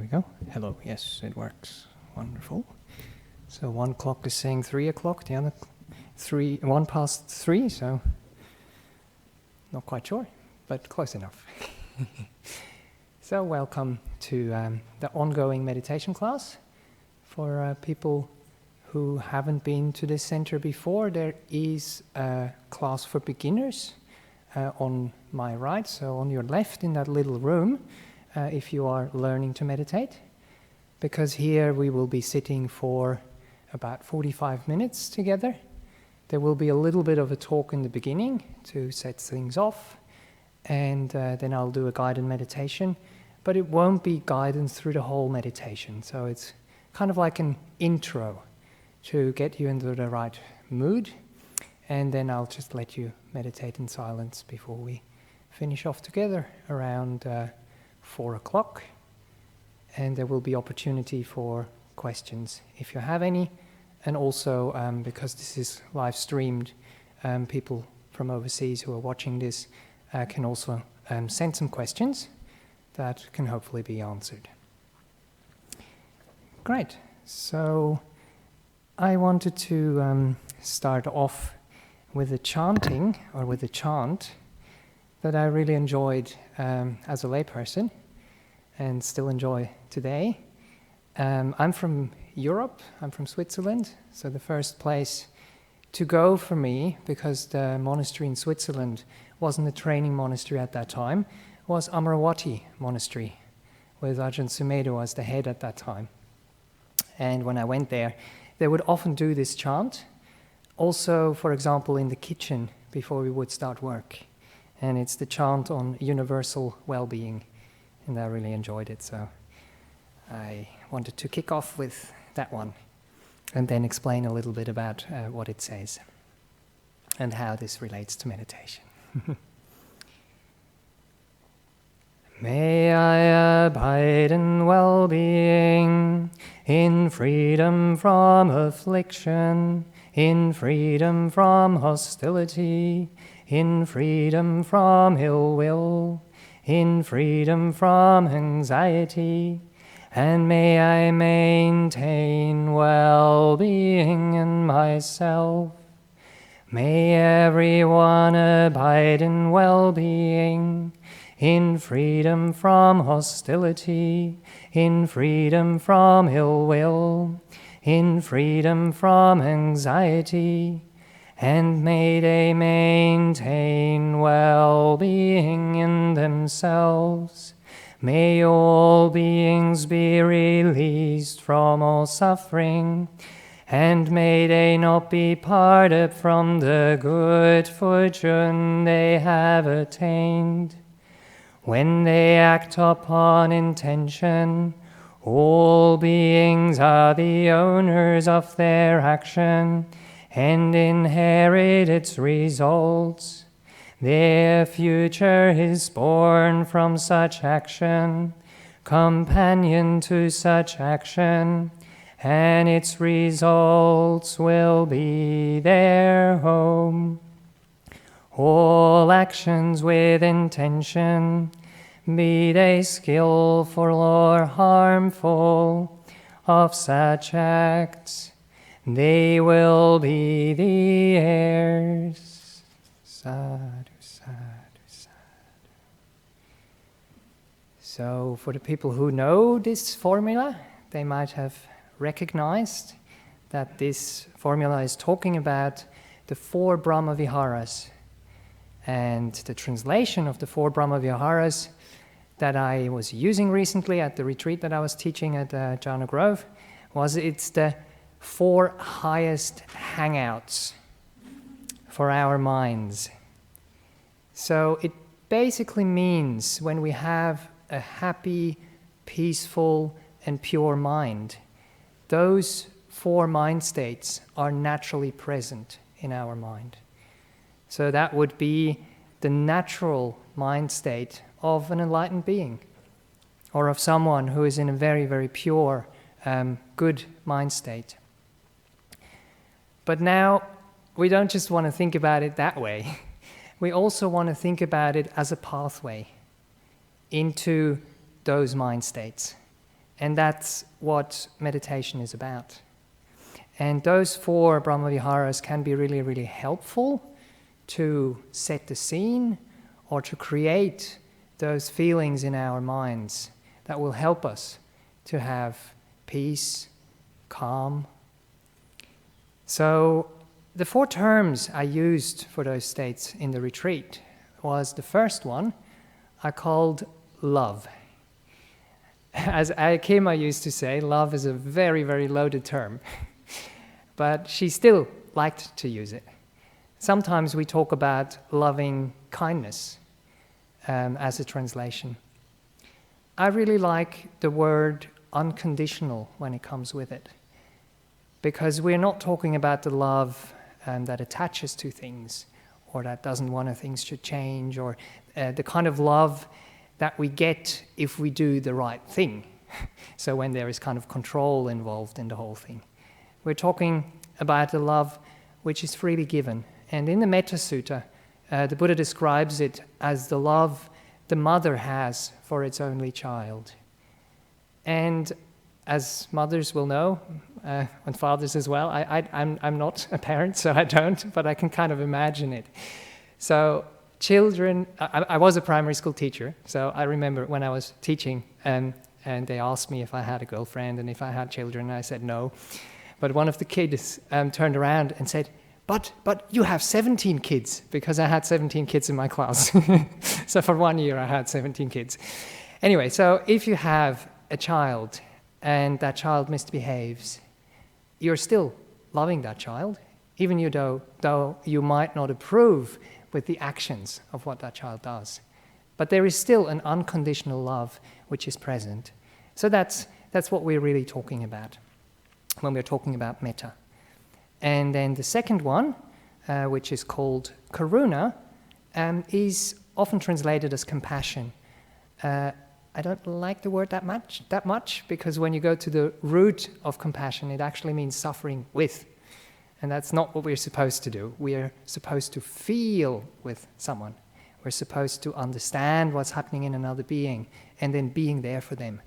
we go. Hello. Yes, it works. Wonderful. So one clock is saying 3 o'clock, the other 1 past 3, so not quite sure, but close enough. So welcome to the ongoing meditation class. For people who haven't been to this center before, there is a class for beginners on my right, so on your left in that little room, if you are learning to meditate. Because here we will be sitting for about 45 minutes together. There will be a little bit of a talk in the beginning to set things off, and then I'll do a guided meditation, but it won't be guidance through the whole meditation. So it's kind of like an intro to get you into the right mood, and then I'll just let you meditate in silence before we finish off together around 4 o'clock. And there will be opportunity for questions if you have any. And also, because this is live streamed, people from overseas who are watching this can also send some questions that can hopefully be answered. Great. So I wanted to start off with a chanting, or with a chant, that I really enjoyed as a layperson and still enjoy today. I'm from Europe, I'm from Switzerland, so the first place to go for me, because the monastery in Switzerland wasn't a training monastery at that time, was Amaravati Monastery, with Ajahn Sumedho as the head at that time. And when I went there, they would often do this chant, also, for example, in the kitchen before we would start work. And it's the chant on universal well-being, and I really enjoyed it, so I wanted to kick off with that one and then explain a little bit about what it says and how this relates to meditation. May I abide in well-being, in freedom from affliction, in freedom from hostility, in freedom from ill will, in freedom from anxiety, and may I maintain well-being in myself. May everyone abide in well-being, in freedom from hostility, in freedom from ill will, in freedom from anxiety, and may they maintain well-being in themselves. May all beings be released from all suffering, and may they not be parted from the good fortune they have attained. When they act upon intention, all beings are the owners of their action and inherit its results. Their future is born from such action, companion to such action, and its results will be their home. All actions with intention, be they skillful or harmful, of such acts, they will be the heirs. Sadhu, sadhu, sadhu. So for the people who know this formula, they might have recognized that this formula is talking about the Four Brahmaviharas. And the translation of the Four Brahmaviharas that I was using recently at the retreat that I was teaching at Jhana Grove was it's the 4 highest hangouts for our minds. So it basically means when we have a happy, peaceful, and pure mind, those 4 mind states are naturally present in our mind. So that would be the natural mind state of an enlightened being, or of someone who is in a very, very pure, good mind state. But now, we don't just want to think about it that way. We also want to think about it as a pathway into those mind states. And that's what meditation is about. And those 4 Brahmaviharas can be really, really helpful to set the scene or to create those feelings in our minds that will help us to have peace, calm. So the 4 terms I used for those states in the retreat was the first one I called love. As Kim used to say, love is a very, very loaded term. But she still liked to use it. Sometimes we talk about loving kindness as a translation. I really like the word unconditional when it comes with it, because we're not talking about the love that attaches to things or that doesn't want things to change, or the kind of love that we get if we do the right thing. So when there is kind of control involved in the whole thing. We're talking about the love which is freely given. And in the Mettà Sutta, the Buddha describes it as the love the mother has for its only child. And as mothers will know, and fathers as well, I'm not a parent, so I don't, but I can kind of imagine it. So children, I was a primary school teacher, so I remember when I was teaching, and they asked me if I had a girlfriend and if I had children, and I said no. But one of the kids turned around and said, but you have 17 kids, because I had 17 kids in my class. So for 1 year I had 17 kids. Anyway, so if you have a child and that child misbehaves, you're still loving that child, even though you might not approve with the actions of what that child does. But there is still an unconditional love which is present. So that's what we're really talking about when we're talking about metta. And then the second one, which is called Karunà, is often translated as compassion. I don't like the word that much, because when you go to the root of compassion, it actually means suffering with. And that's not what we're supposed to do. We're supposed to feel with someone. We're supposed to understand what's happening in another being and then being there for them.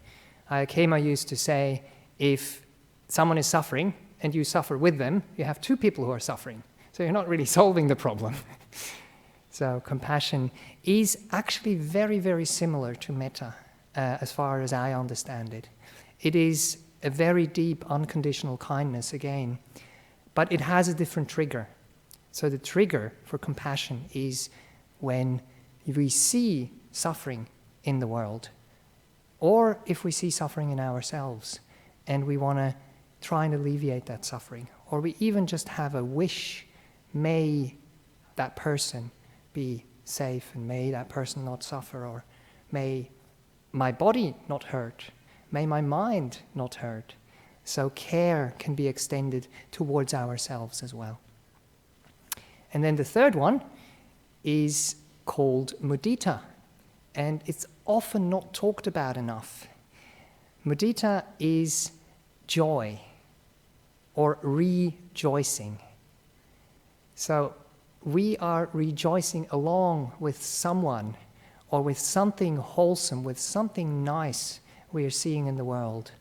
Kema used to say, if someone is suffering and you suffer with them, you have 2 people who are suffering. So you're not really solving the problem. So compassion is actually very, very similar to metta, as far as I understand it. It is a very deep, unconditional kindness again, but it has a different trigger. So the trigger for compassion is when we see suffering in the world, or if we see suffering in ourselves, and we want to try and alleviate that suffering, or we even just have a wish, may that person be safe, and may that person not suffer, or may my body not hurt, may my mind not hurt. So care can be extended towards ourselves as well. And then the third one is called Mudita, and it's often not talked about enough. Mudita is joy or rejoicing. So we are rejoicing along with someone or with something wholesome, with something nice we are seeing in the world.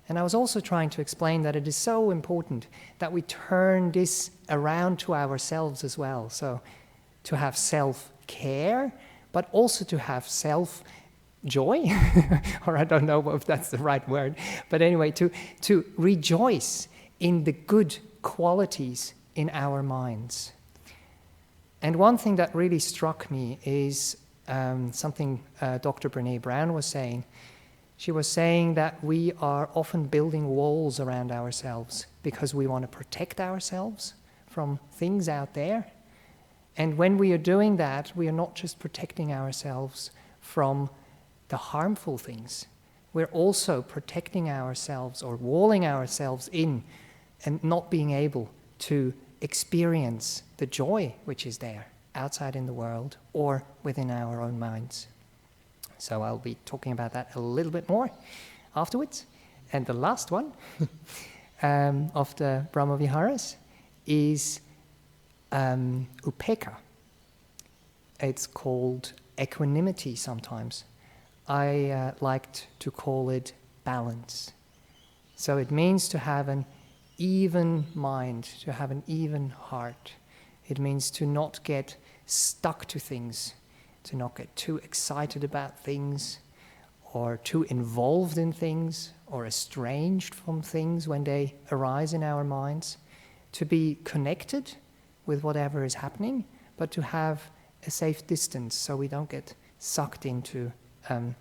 And I was also trying to explain that it is so important that we turn this around to ourselves as well. So to have self-care, but also to have self-joy, or I don't know if that's the right word, but anyway, to rejoice in the good qualities in our minds. And one thing that really struck me is something Dr. Brené Brown was saying. She was saying that we are often building walls around ourselves because we want to protect ourselves from things out there. And when we are doing that, we are not just protecting ourselves from the harmful things. We're also protecting ourselves or walling ourselves in and not being able to experience the joy which is there outside in the world or within our own minds. So I'll be talking about that a little bit more afterwards. And the last one of the Brahmaviharas is Upekkhà. It's called equanimity sometimes. I liked to call it balance. So it means to have an even mind, to have an even heart. It means to not get stuck to things, to not get too excited about things, or too involved in things, or estranged from things when they arise in our minds. To be connected with whatever is happening, but to have a safe distance so we don't get sucked into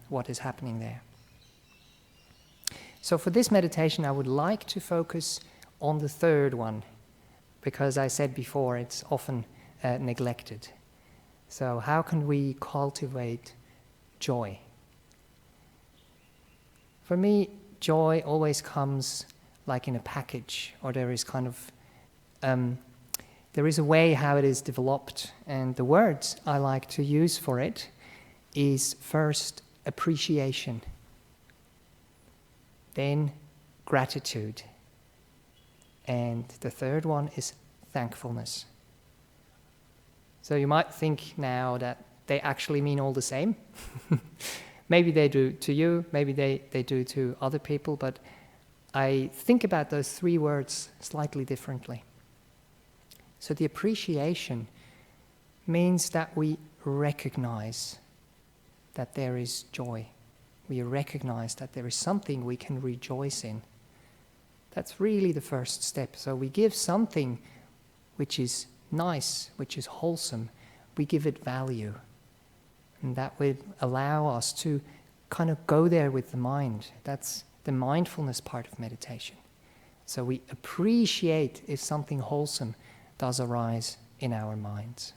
what is happening there. So for this meditation, I would like to focus on the third one, because I said before, it's often neglected. So how can we cultivate joy? For me, joy always comes like in a package, or there is kind of, there is a way how it is developed, and the words I like to use for it is first appreciation, then gratitude, and the third one is thankfulness. So you might think now that they actually mean all the same. Maybe they do to you, maybe they do to other people, but I think about those three words slightly differently. So the appreciation means that we recognize that there is joy. We recognize that there is something we can rejoice in. That's really the first step. So we give something which is nice, which is wholesome, we give it value. And that would allow us to kind of go there with the mind. That's the mindfulness part of meditation. So we appreciate if something wholesome does arise in our minds.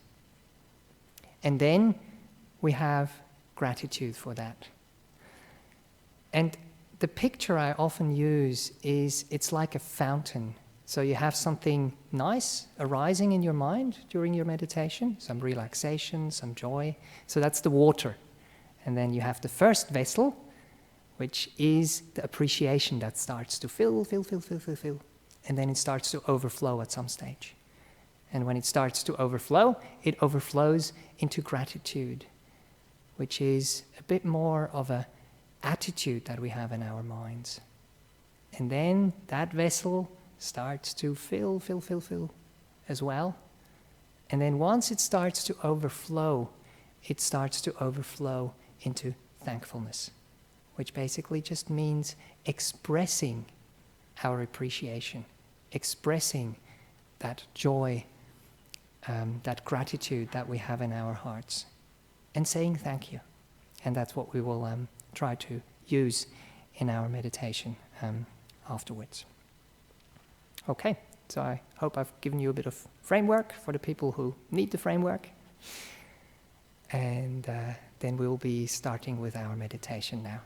And then we have gratitude for that. And the picture I often use is it's like a fountain. So you have something nice arising in your mind during your meditation, some relaxation, some joy. So that's the water. And then you have the first vessel, which is the appreciation that starts to fill. And then it starts to overflow at some stage. And when it starts to overflow, it overflows into gratitude, which is a bit more of an attitude that we have in our minds. And then that vessel starts to fill as well. And then once it starts to overflow into thankfulness, which basically just means expressing our appreciation, expressing that joy, that gratitude that we have in our hearts, and saying thank you. And that's what we will try to use in our meditation afterwards. Okay, so I hope I've given you a bit of framework for the people who need the framework. And then we'll be starting with our meditation now.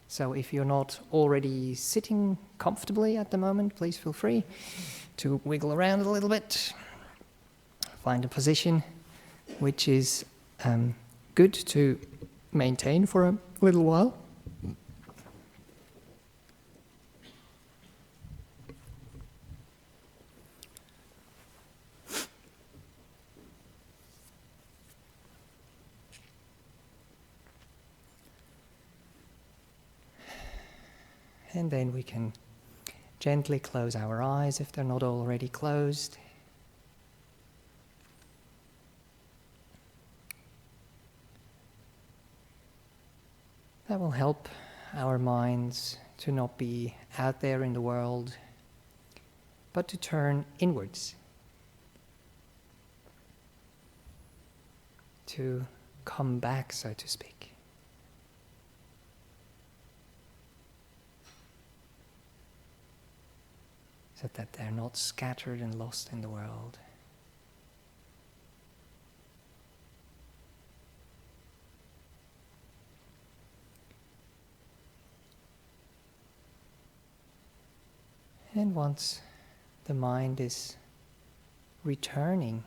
So if you're not already sitting comfortably at the moment, please feel free to wiggle around a little bit. Find a position which is good to maintain for a little while. And then we can gently close our eyes if they're not already closed. That will help our minds to not be out there in the world, but to turn inwards, to come back, so to speak. So that they're not scattered and lost in the world. And once the mind is returning,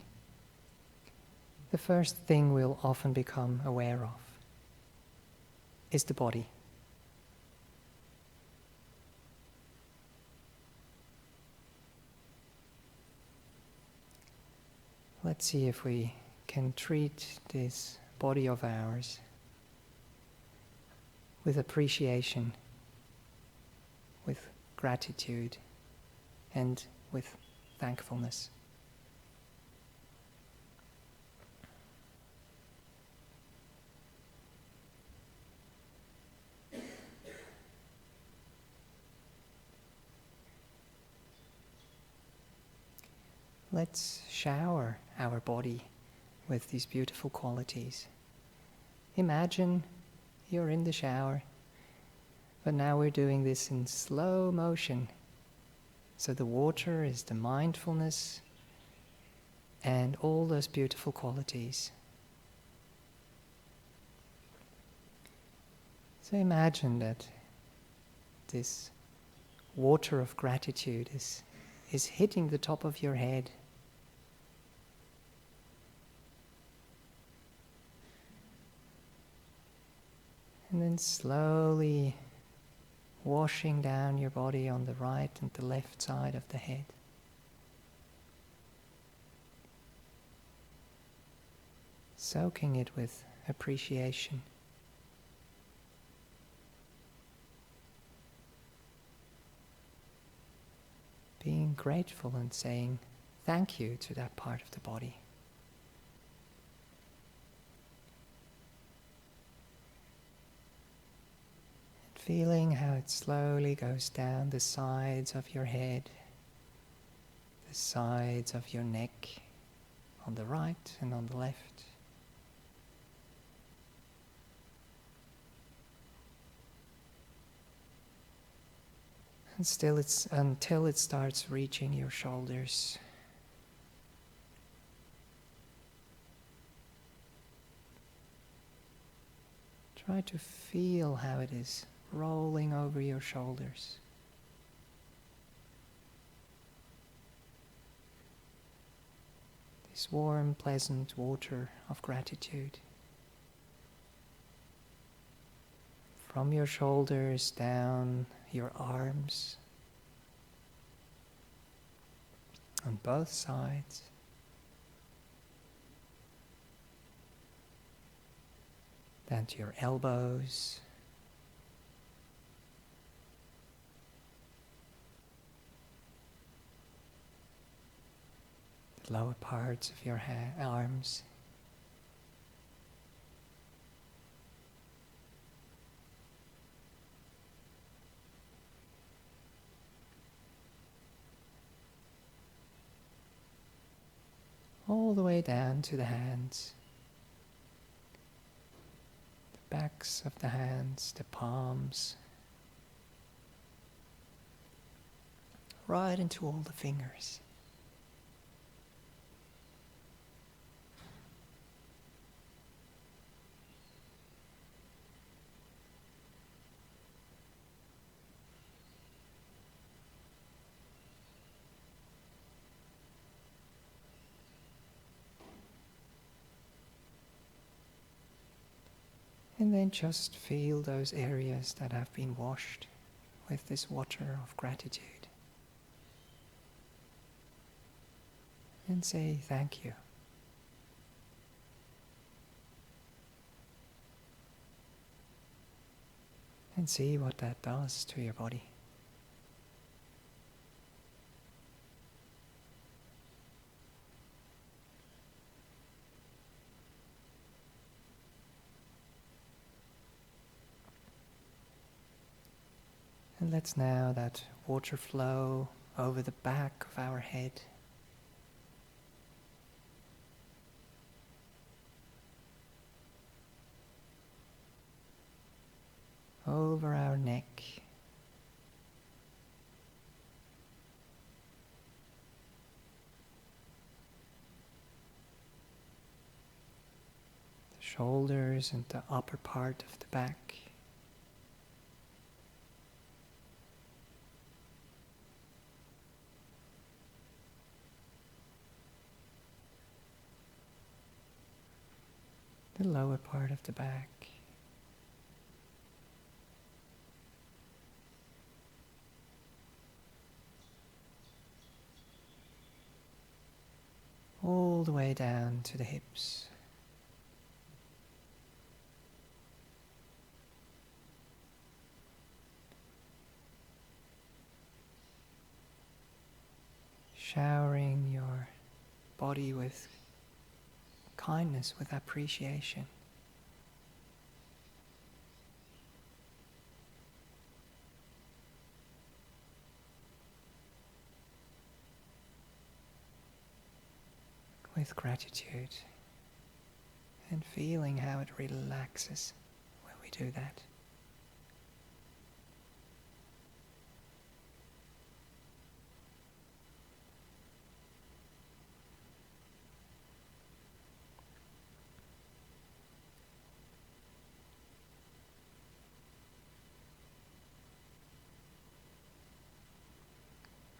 the first thing we'll often become aware of is the body. Let's see if we can treat this body of ours with appreciation with gratitude and with thankfulness. Let's shower our body with these beautiful qualities. Imagine you're in the shower, but now we're doing this in slow motion. So the water is the mindfulness and all those beautiful qualities. So imagine that this water of gratitude is hitting the top of your head. And then slowly washing down your body on the right and the left side of the head. Soaking it with appreciation. Being grateful and saying thank you to that part of the body. Feeling how it slowly goes down the sides of your head, the sides of your neck, on the right and on the left. And still until it starts reaching your shoulders. Try to feel how it is rolling over your shoulders. This warm, pleasant water of gratitude. From your shoulders down your arms, on both sides. Down to your elbows. The lower parts of your arms. All the way down to the hands. The backs of the hands, the palms. Right into all the fingers. And then just feel those areas that have been washed with this water of gratitude. And say thank you. And see what that does to your body. And let's now that water flow over the back of our head. Over our neck. The shoulders and the upper part of the back. The lower part of the back. All the way down to the hips. showering your body with kindness, with appreciation. With gratitude, and feeling how it relaxes when we do that.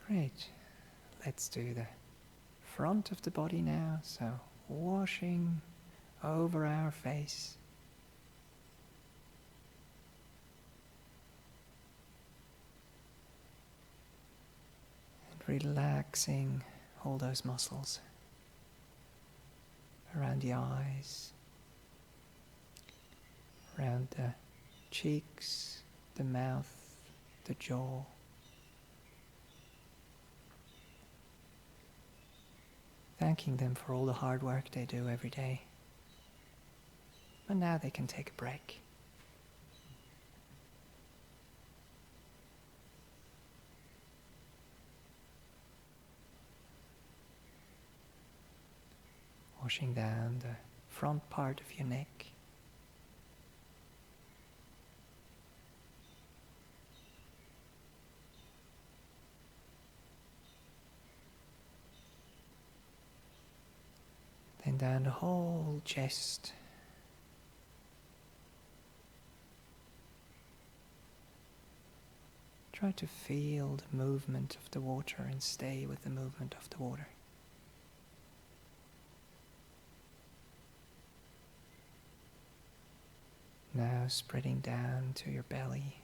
Great. Let's do the front of the body now, so washing over our face. And relaxing all those muscles around the eyes, around the cheeks, the mouth, the jaw. Thanking them for all the hard work they do every day. But now they can take a break. Washing down the front part of your neck. Then down the whole chest. Try to feel the movement of the water and stay with the movement of the water. Now spreading down to your belly.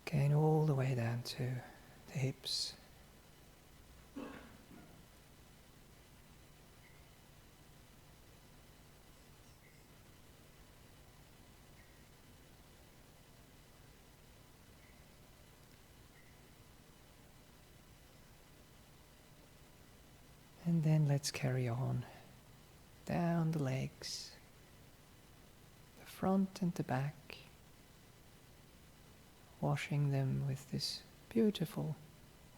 Again, all the way down to the hips. And then let's carry on down the legs, the front and the back. Washing them with this beautiful,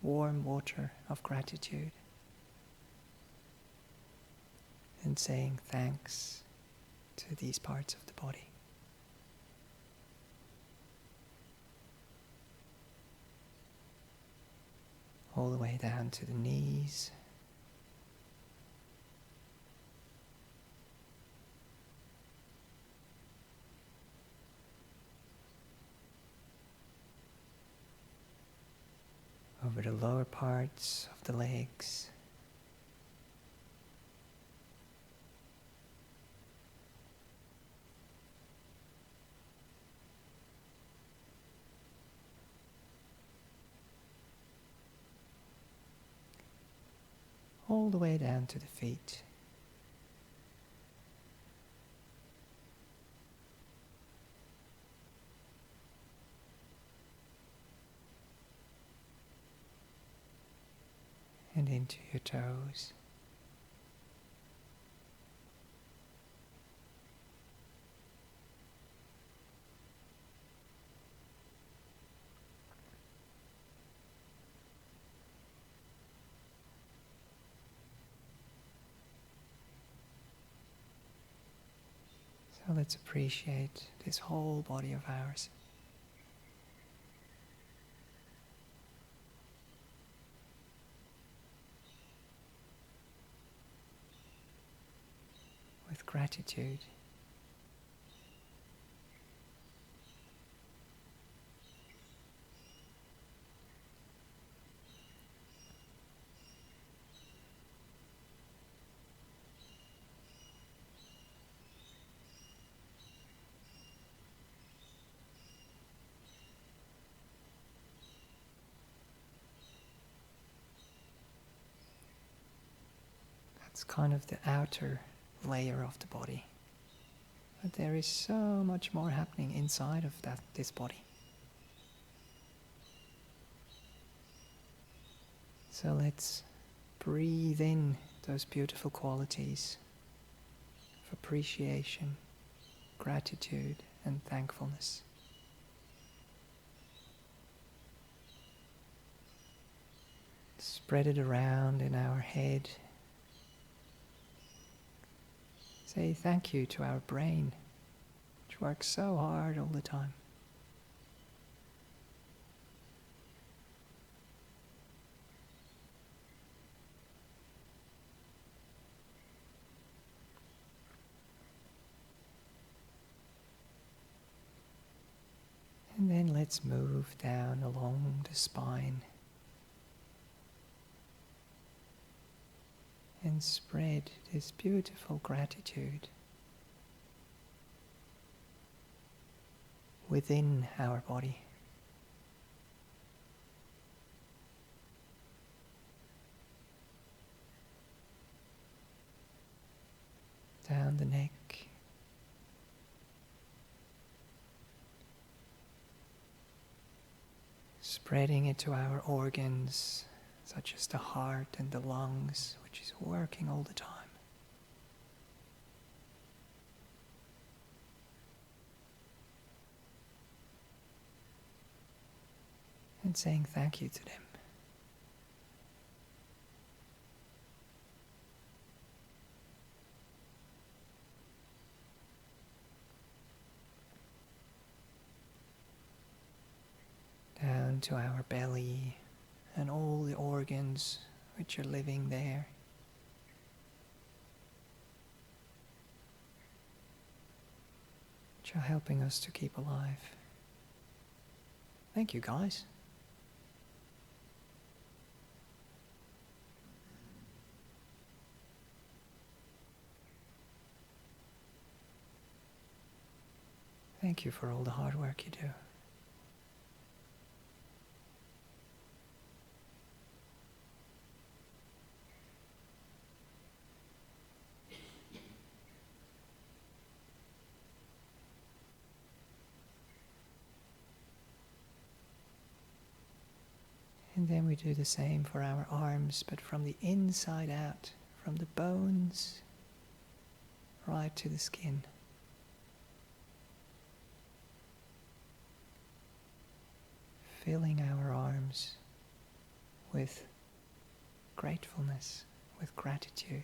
warm water of gratitude. And saying thanks to these parts of the body. All the way down to the knees. Over the lower parts of the legs. All the way down to the feet. And into your toes. So let's appreciate this whole body of ours. With gratitude. That's kind of the outer layer of the body. But there is so much more happening inside of this body. So let's breathe in those beautiful qualities of appreciation, gratitude, and thankfulness. Spread it around in our head. Say thank you to our brain, which works so hard all the time. And then let's move down along the spine and spread this beautiful gratitude within our body. Down the neck. Spreading it to our organs, such as the heart and the lungs, which is working all the time. And saying thank you to them. Down to our belly and all the organs which are living there. Which are helping us to keep alive. Thank you, guys. Thank you for all the hard work you do. And then we do the same for our arms, but from the inside out, from the bones right to the skin. Filling our arms with gratefulness, with gratitude.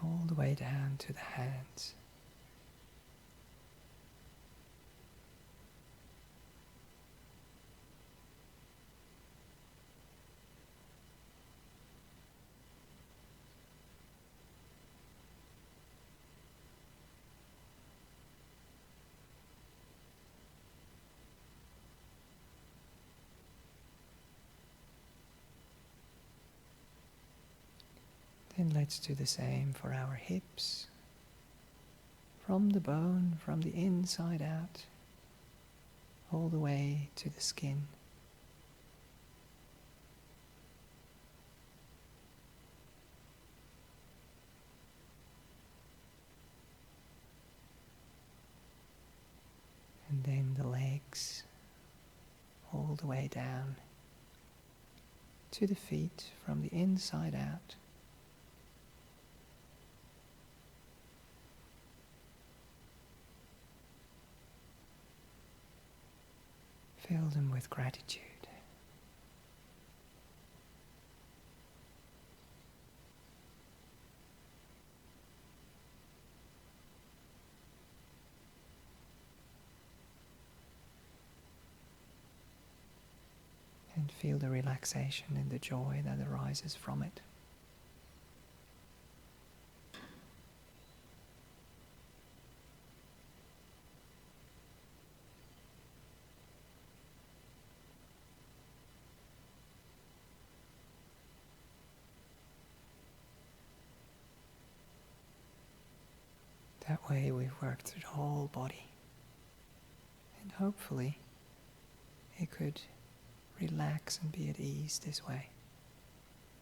All the way down to the hands. Then let's do the same for our hips, from the bone, from the inside out, all the way to the skin. And then the legs, all the way down to the feet, from the inside out. Fill them with gratitude. And feel the relaxation and the joy that arises from it. That way we've worked through the whole body. And hopefully it could relax and be at ease this way.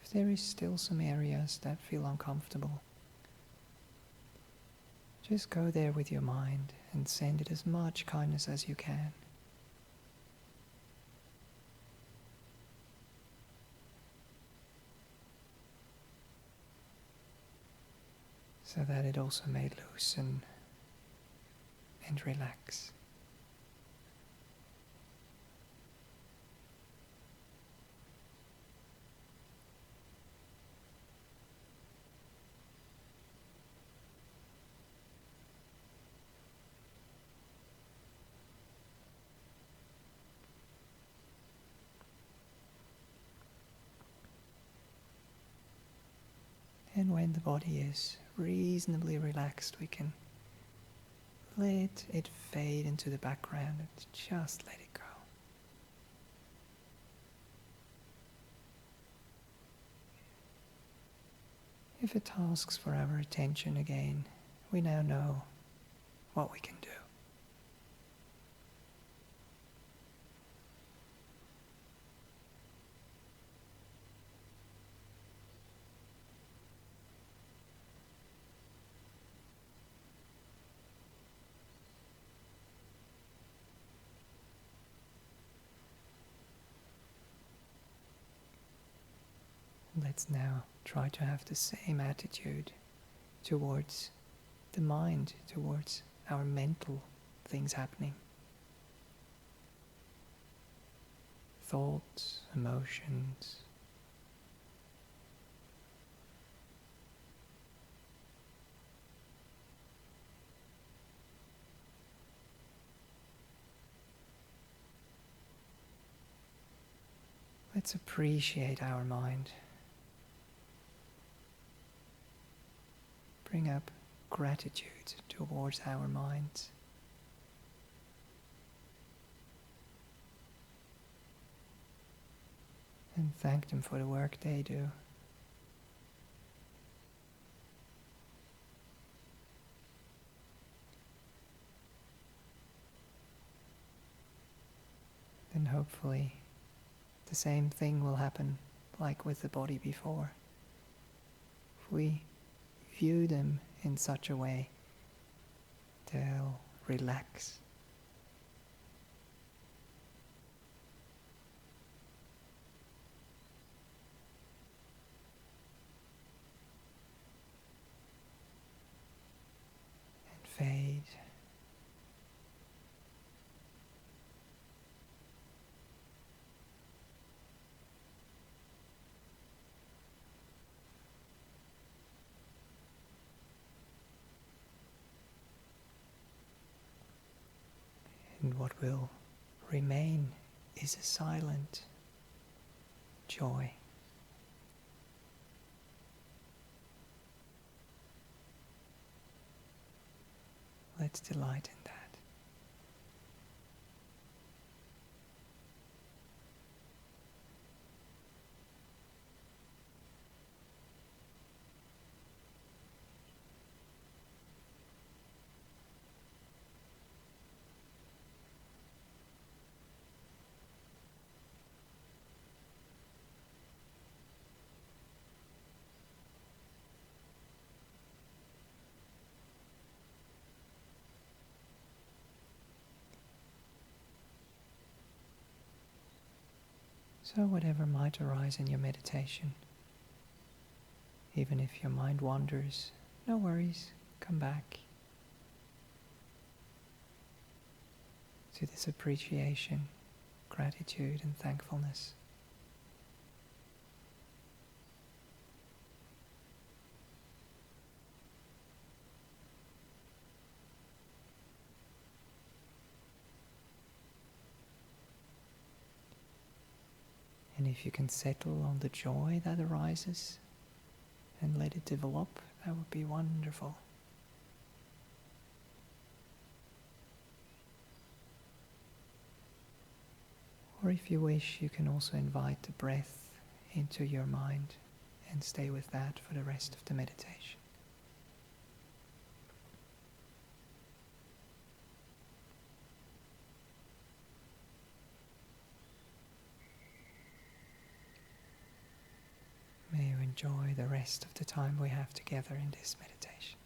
If there is still some areas that feel uncomfortable, just go there with your mind and send it as much kindness as you can. So that it also may loosen and relax. And when the body is reasonably relaxed, we can let it fade into the background and just let it go. If it asks for our attention again, we now know what we can do. Let's now try to have the same attitude towards the mind, towards our mental things happening. Thoughts, emotions. Let's appreciate our mind. Bring up gratitude towards our minds. And thank them for the work they do. Then hopefully the same thing will happen like with the body before. If we view them in such a way, they'll relax. And fade. And what will remain is a silent joy. Let's delight in that. So whatever might arise in your meditation, even if your mind wanders, no worries, come back to this appreciation, gratitude and thankfulness. And if you can settle on the joy that arises and let it develop, that would be wonderful. Or if you wish, you can also invite the breath into your mind and stay with that for the rest of the meditation. enjoy the rest of the time we have together in this meditation.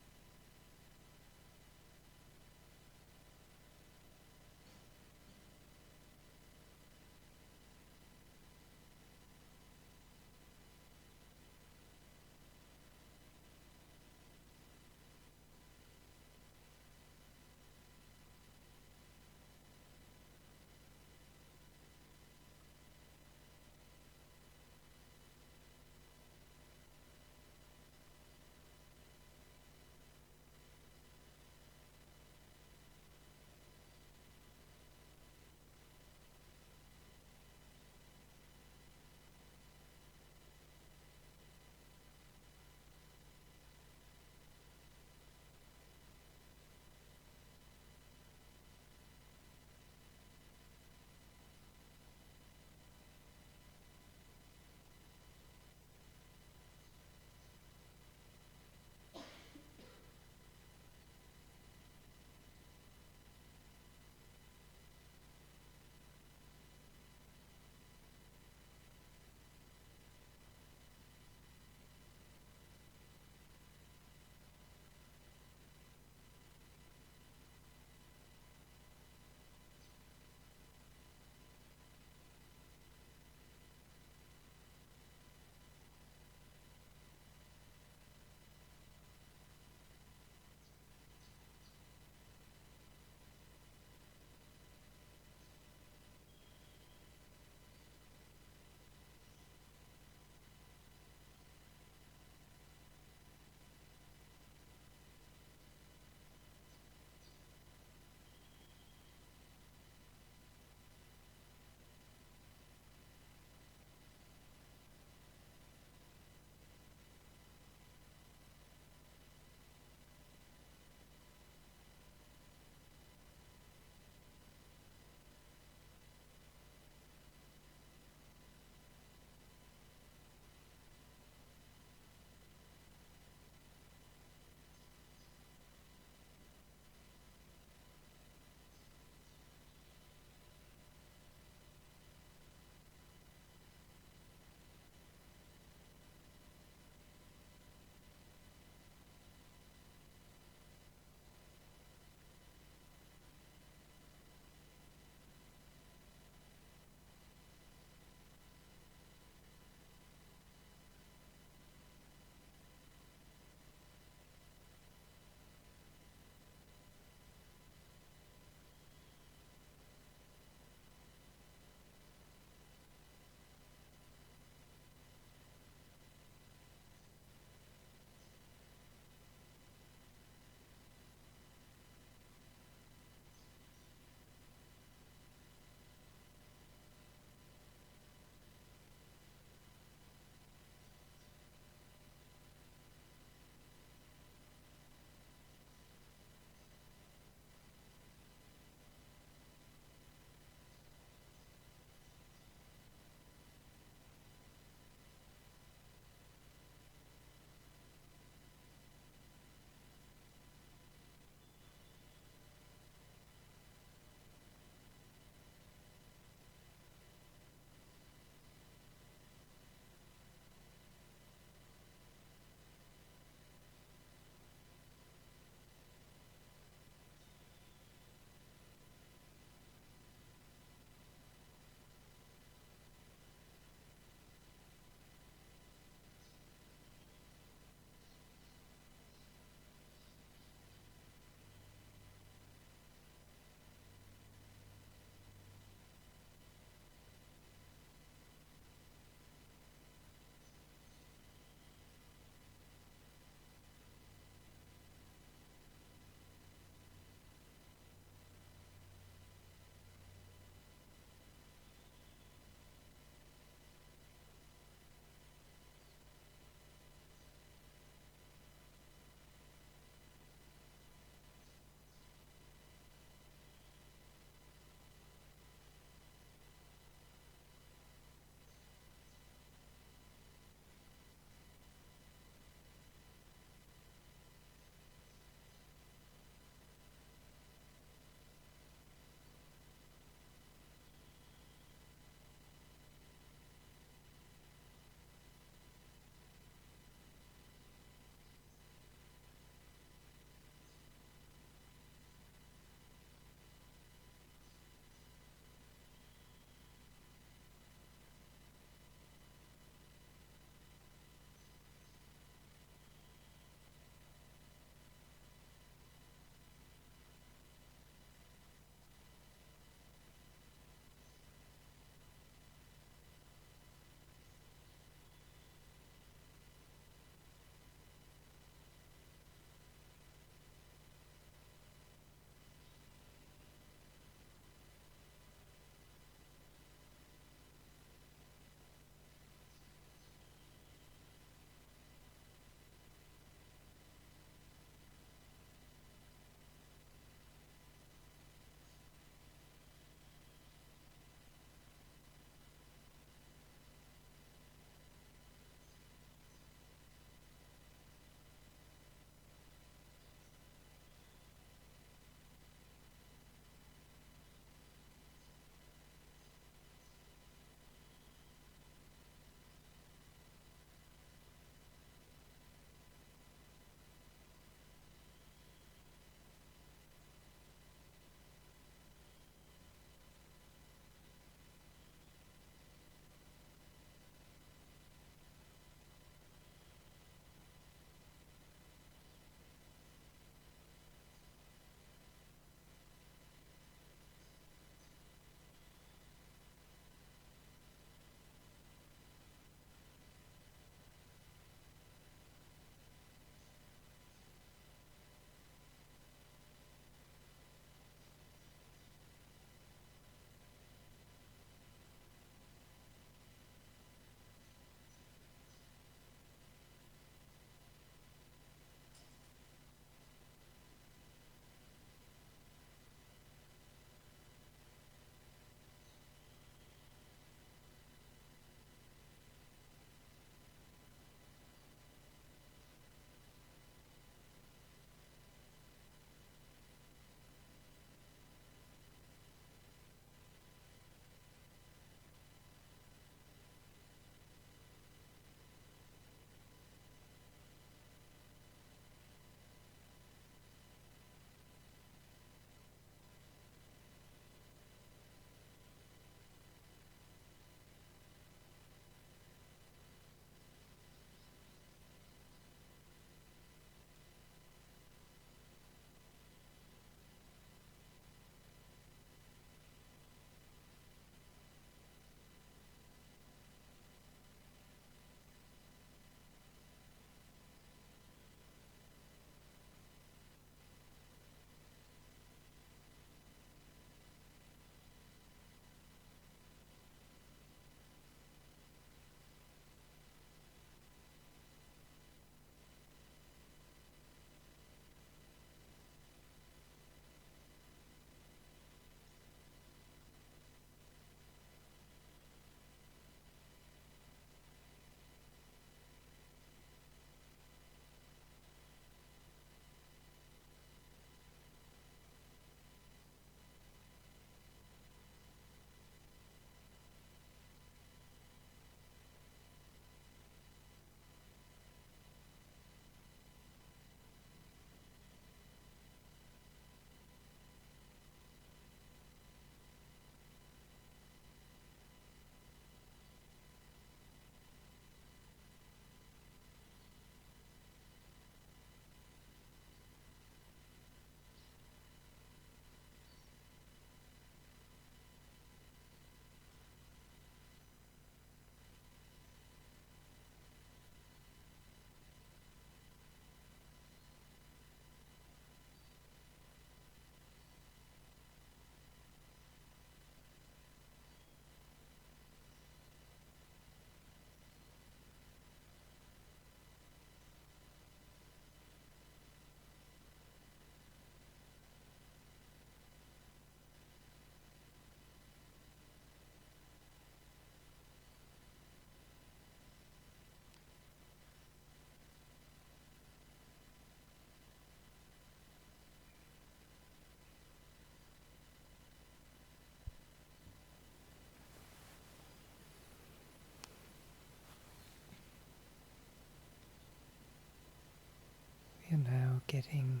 getting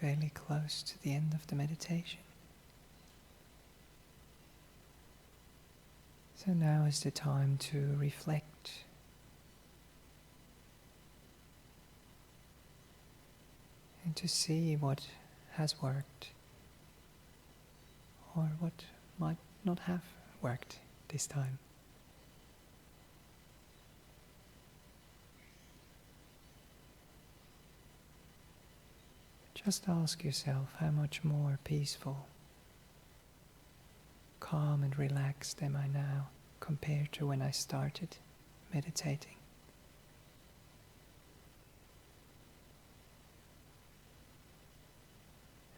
fairly close to the end of the meditation. So now is the time to reflect. And to see what has worked or what might not have worked this time. Just ask yourself, how much more peaceful, calm and relaxed am I now compared to when I started meditating?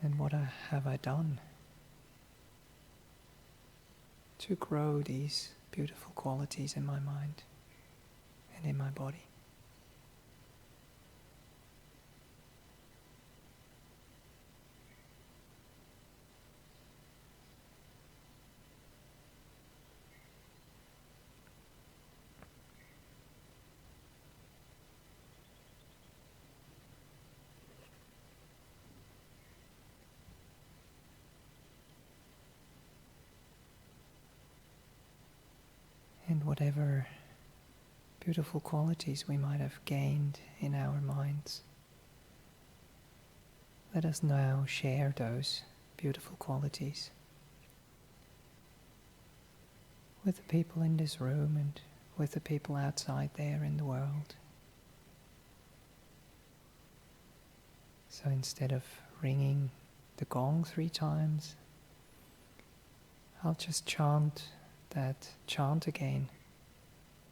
And what have I done to grow these beautiful qualities in my mind and in my body? And whatever beautiful qualities we might have gained in our minds, let us now share those beautiful qualities with the people in this room and with the people outside there in the world. So instead of ringing the gong 3 times, I'll just chant that chant again,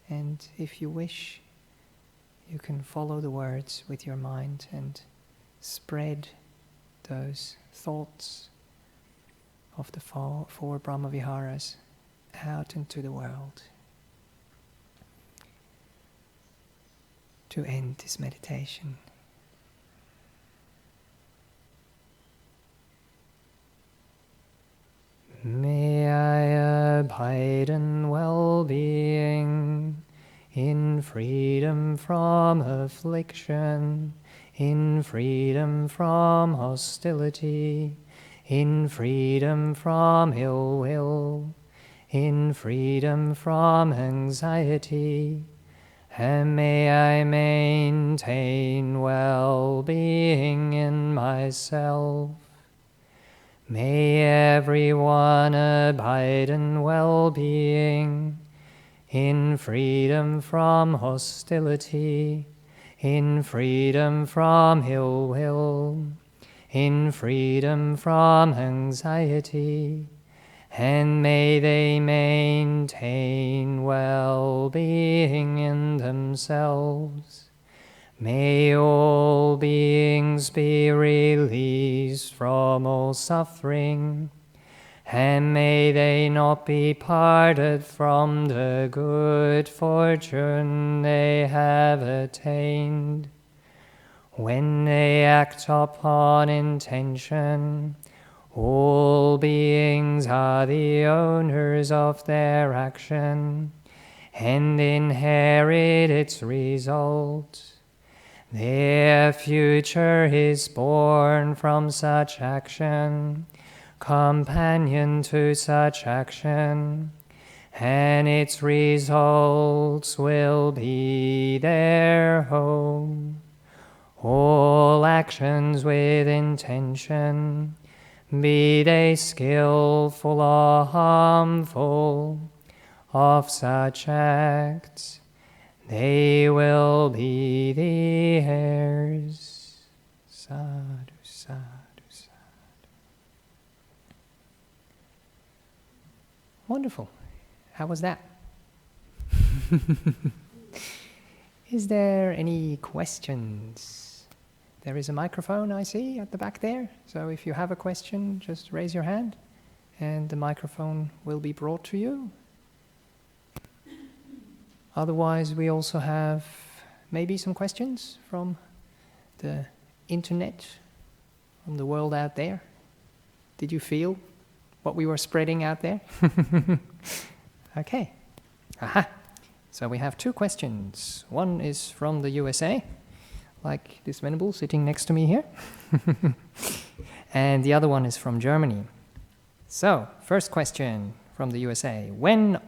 and if you wish, you can follow the words with your mind and spread those thoughts of the Four Brahmaviharas out into the world to end this meditation. May I abide in well-being, in freedom from affliction, in freedom from hostility, in freedom from ill will, in freedom from anxiety, and may I maintain well-being in myself. May everyone abide in well-being, in freedom from hostility, in freedom from ill will, in freedom from anxiety, and may they maintain well-being in themselves. May all beings be released from all suffering, and may they not be parted from the good fortune they have attained. When they act upon intention, all beings are the owners of their action and inherit its result. Their future is born from such action, companion to such action, and its results will be their home. All actions with intention, be they skillful or harmful, of such acts, they will be the heirs. Sadhu, sadhu, sadhu. Wonderful. How was that? Is there any questions? There is a microphone I see at the back there. So if you have a question, just raise your hand and the microphone will be brought to you. Otherwise, we also have maybe some questions from the internet, from the world out there. Did you feel what we were spreading out there? Okay. Aha. So we have 2 questions. One is from the USA. I'd like this Venerable sitting next to me here. And the other one is from Germany. So, first question from the USA. When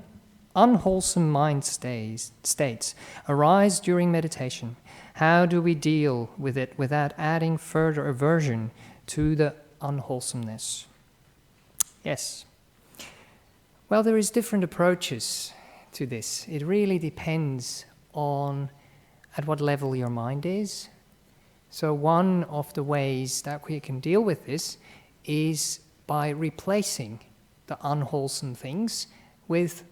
unwholesome mind states arise during meditation, how do we deal with it without adding further aversion to the unwholesomeness? Yes. Well, there is different approaches to this. It really depends on at what level your mind is. So one of the ways that we can deal with this is by replacing the unwholesome things with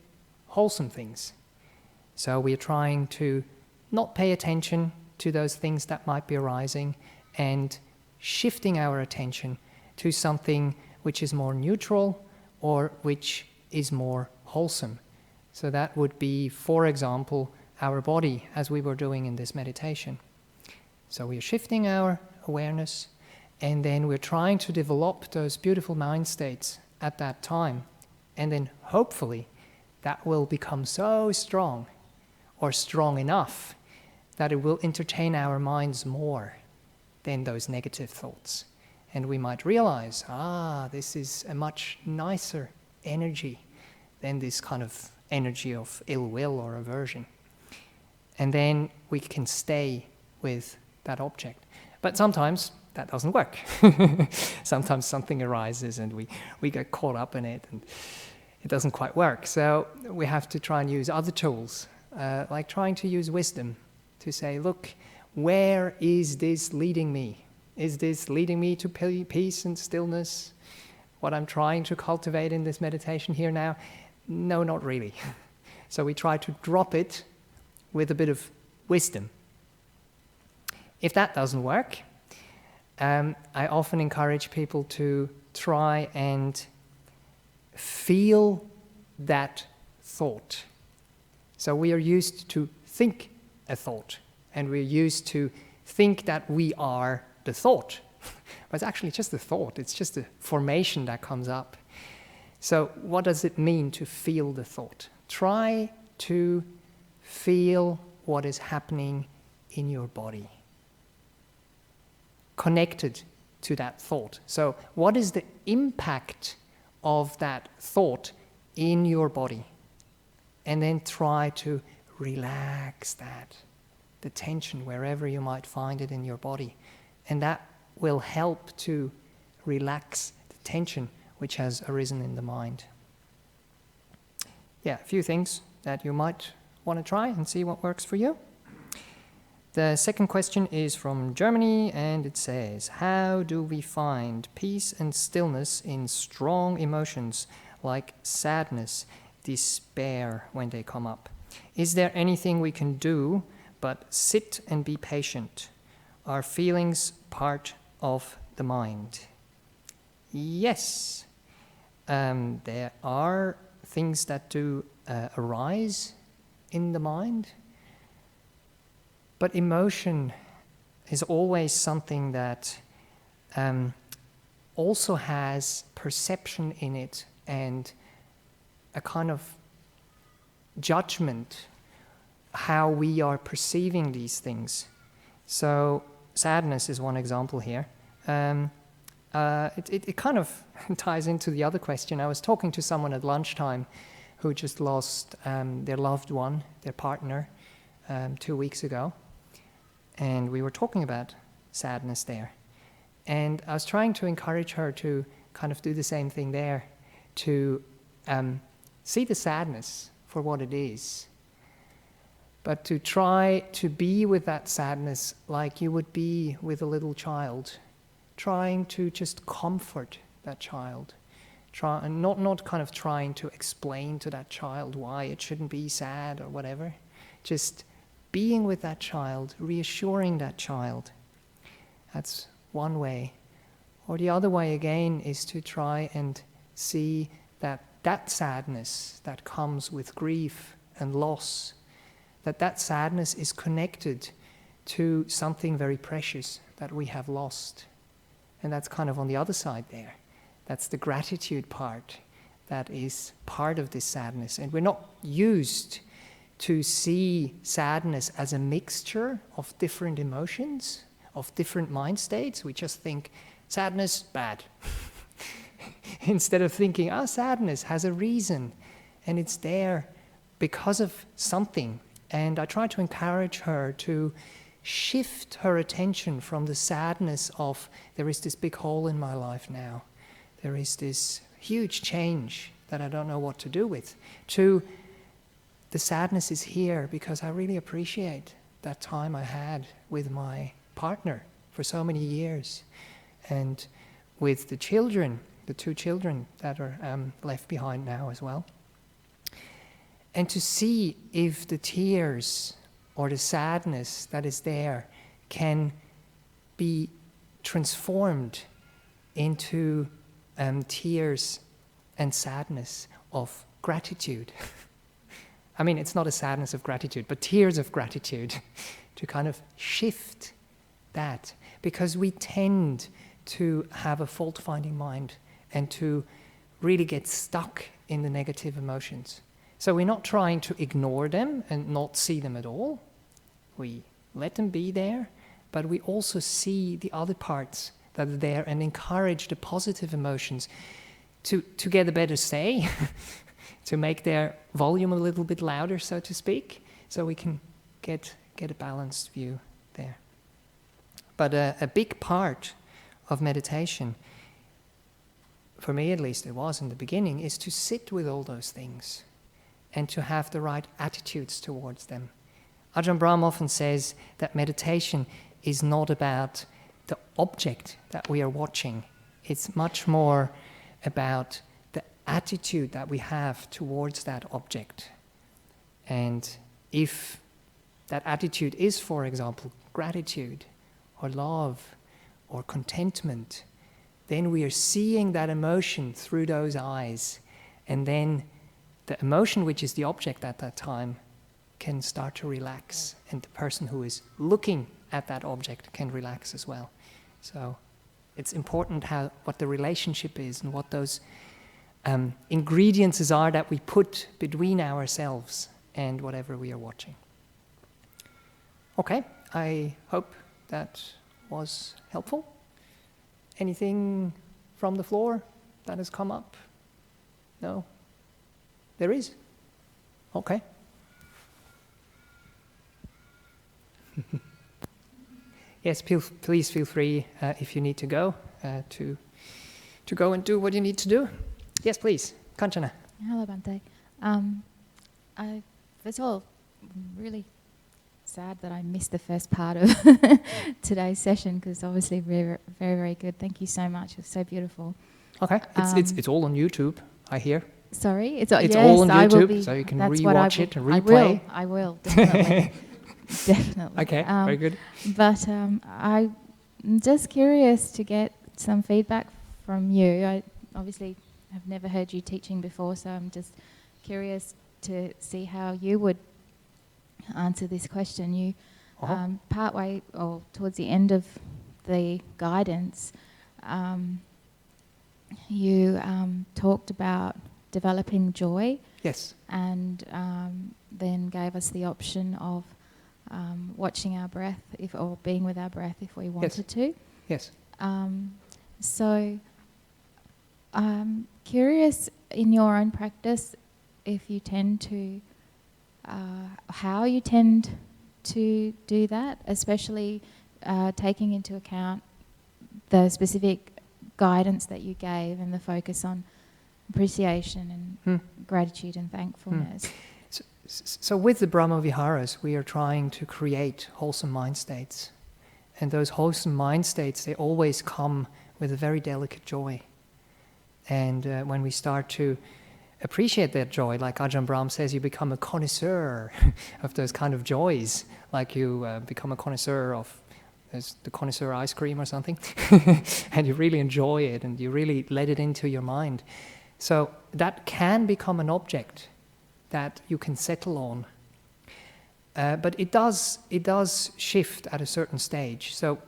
wholesome things. So we're trying to not pay attention to those things that might be arising and shifting our attention to something which is more neutral or which is more wholesome. So that would be, for example, our body, as we were doing in this meditation. So we are shifting our awareness, and then we're trying to develop those beautiful mind states at that time. And then hopefully that will become so strong, or strong enough, that it will entertain our minds more than those negative thoughts. And we might realize, this is a much nicer energy than this kind of energy of ill will or aversion. And then we can stay with that object. But sometimes that doesn't work. Sometimes something arises and we get caught up in it and it doesn't quite work. So we have to try and use other tools, like trying to use wisdom to say, look, where is this leading me? Is this leading me to peace and stillness? What I'm trying to cultivate in this meditation here now? No, not really. So we try to drop it with a bit of wisdom. If that doesn't work, I often encourage people to try and feel that thought. So we are used to think a thought, and we're used to think that we are the thought. But it's actually just a thought. It's just a formation that comes up. So what does it mean to feel the thought? Try to feel what is happening in your body, connected to that thought. So what is the impact of that thought in your body? And then try to relax that, the tension wherever you might find it in your body. And that will help to relax the tension which has arisen in the mind. Yeah, a few things that you might want to try and see what works for you. The second question is from Germany, and it says, how do we find peace and stillness in strong emotions like sadness, despair when they come up? Is there anything we can do but sit and be patient? Are feelings part of the mind? Yes. There are things that do arise in the mind, but emotion is always something that also has perception in it and a kind of judgment how we are perceiving these things. So sadness is one example here. It kind of ties into the other question. I was talking to someone at lunchtime who just lost their loved one, their partner, 2 weeks ago. And we were talking about sadness there. And I was trying to encourage her to kind of do the same thing there, to see the sadness for what it is, but to try to be with that sadness like you would be with a little child, trying to just comfort that child, and not kind of trying to explain to that child why it shouldn't be sad or whatever, just being with that child, reassuring that child. That's one way. Or the other way again is to try and see that that sadness that comes with grief and loss, that sadness is connected to something very precious that we have lost. And that's kind of on the other side there. That's the gratitude part that is part of this sadness. And we're not used to see sadness as a mixture of different emotions, of different mind states. We just think, sadness, bad. Instead of thinking, sadness has a reason, and it's there because of something. And I try to encourage her to shift her attention from the sadness of, there is this big hole in my life now, there is this huge change that I don't know what to do with, to the sadness is here because I really appreciate that time I had with my partner for so many years, and with the children, the 2 children that are left behind now as well. And to see if the tears or the sadness that is there can be transformed into tears and sadness of gratitude. I mean, it's not a sadness of gratitude, but tears of gratitude, to kind of shift that. Because we tend to have a fault-finding mind and to really get stuck in the negative emotions. So we're not trying to ignore them and not see them at all. We let them be there, but we also see the other parts that are there and encourage the positive emotions to get a better say, to make their volume a little bit louder, so to speak, so we can get a balanced view there. But a big part of meditation, for me at least it was in the beginning, is to sit with all those things and to have the right attitudes towards them. Ajahn Brahm often says that meditation is not about the object that we are watching. It's much more about the attitude that we have towards that object. And if that attitude is, for example, gratitude or love or contentment, then we are seeing that emotion through those eyes, and then the emotion, which is the object at that time, can start to relax, and the person who is looking at that object can relax as well. So it's important what the relationship is and what those ingredients are that we put between ourselves and whatever we are watching. Okay, I hope that was helpful. Anything from the floor that has come up? No? There is? Okay. Yes, please feel free, if you need to go, to go and do what you need to do. Yes, please. Kanchana. Hello, Bhante. First of all, really sad that I missed the first part of today's session, because obviously very, very, very good. Thank you so much. It was so beautiful. Okay. It's all on YouTube, I hear. Sorry? It's all on YouTube, so you can rewatch it and replay. I will, definitely. Definitely. Okay, very good. But I'm just curious to get some feedback from you. I obviously have never heard you teaching before, so I'm just curious to see how you would answer this question. You, partway or towards the end of the guidance, you talked about developing joy. Yes. And then gave us the option of watching our breath, or being with our breath if we wanted to. Yes. So I'm curious, in your own practice, if you tend to, how you tend to do that, especially taking into account the specific guidance that you gave and the focus on appreciation and gratitude and thankfulness. So with the Brahmaviharas, we are trying to create wholesome mind states. And those wholesome mind states, they always come with a very delicate joy. And when we start to appreciate that joy, like Ajahn Brahm says, you become a connoisseur of those kind of joys. Like you become a connoisseur of the connoisseur ice cream or something. And you really enjoy it and you really let it into your mind. So that can become an object that you can settle on. But it does shift at a certain stage. So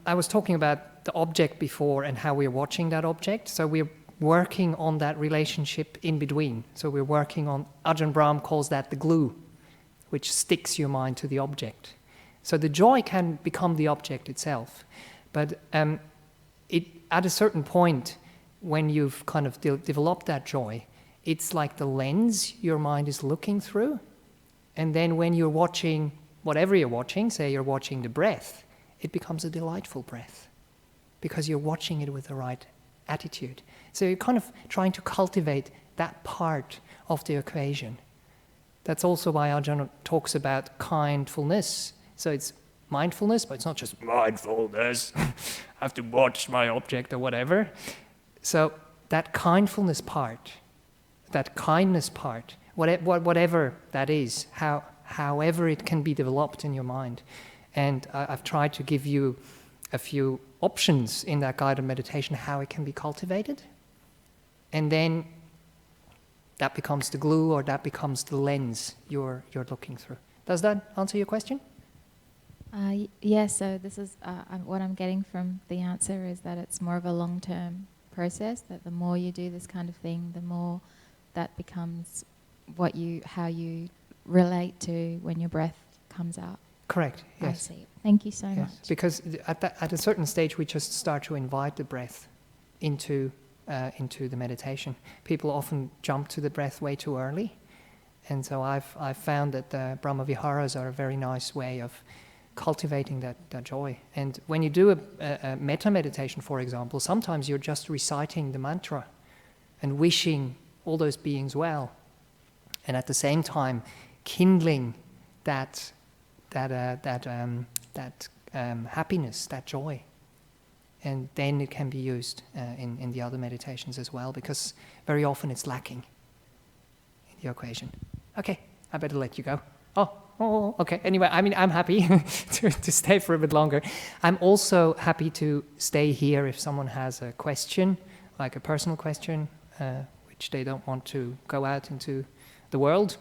I was talking about the object before and how we're watching that object. So we're working on that relationship in between. So we're working on, Ajahn Brahm calls that the glue, which sticks your mind to the object. So the joy can become the object itself. But at a certain point, when you've kind of developed that joy, it's like the lens your mind is looking through. And then when you're watching whatever you're watching, say you're watching the breath, it becomes a delightful breath because you're watching it with the right attitude. So you're kind of trying to cultivate that part of the equation. That's also why Ajahn talks about kindfulness. So it's mindfulness, but it's not just mindfulness. I have to watch my object or whatever. So that kindfulness part, that kindness part, whatever that is, however it can be developed in your mind. And I've tried to give you a few options in that guided meditation how it can be cultivated. And then that becomes the glue, or that becomes the lens you're looking through. Does that answer your question? Yes, so this is what I'm getting from the answer is that it's more of a long-term process, that the more you do this kind of thing, the more that becomes how you relate to when your breath comes out. Correct, yes. I see. Thank you so much. Because at a certain stage we just start to invite the breath into the meditation. People often jump to the breath way too early, and so I've found that the Brahmaviharas are a very nice way of cultivating that joy. And when you do a Mettà meditation, for example, sometimes you're just reciting the mantra and wishing all those beings well, and at the same time kindling that happiness, that joy. And then it can be used in the other meditations as well, because very often it's lacking in the equation. Okay, I better let you go. Oh, okay. Anyway, I mean, I'm happy to stay for a bit longer. I'm also happy to stay here if someone has a question, like a personal question, which they don't want to go out into the world.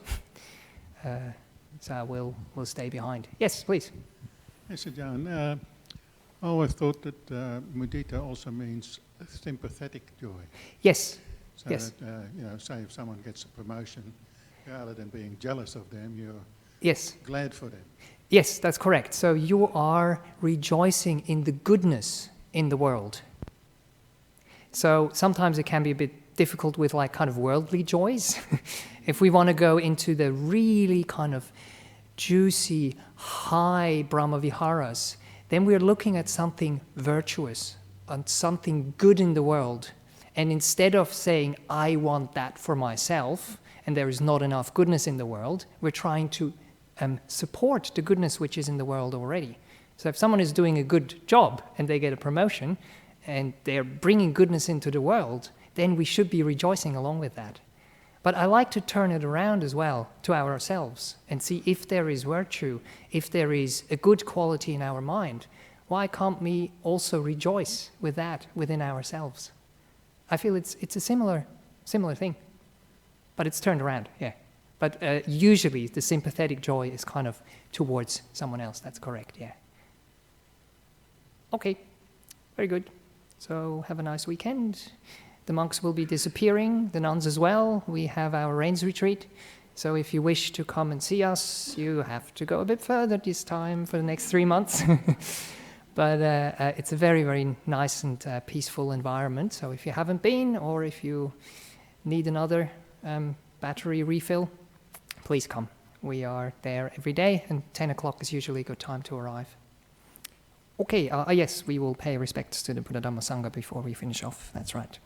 So we'll stay behind. Yes, please. Yes, John. I always thought that Mudita also means sympathetic joy. Yes. So yes. that, say if someone gets a promotion, rather than being jealous of them, you're yes. glad for them. Yes, that's correct. So you are rejoicing in the goodness in the world. So sometimes it can be a bit difficult with like kind of worldly joys. If we want to go into the really kind of juicy, high Brahmaviharas, then we're looking at something virtuous and something good in the world. And instead of saying, I want that for myself, and there is not enough goodness in the world, we're trying to support the goodness which is in the world already. So if someone is doing a good job and they get a promotion and they're bringing goodness into the world, then we should be rejoicing along with that. But I like to turn it around as well to ourselves and see if there is virtue, if there is a good quality in our mind. Why can't we also rejoice with that within ourselves? I feel it's a similar thing, but it's turned around, yeah. But usually the sympathetic joy is kind of towards someone else. That's correct, yeah. Okay, very good. So have a nice weekend. The monks will be disappearing, the nuns as well. We have our rains retreat. So if you wish to come and see us, you have to go a bit further this time for the next 3 months. But it's a very, very nice and peaceful environment. So if you haven't been, or if you need another battery refill, please come. We are there every day, and 10 o'clock is usually a good time to arrive. Okay, yes, we will pay respects to the Buddha Dhamma Sangha before we finish off. That's right.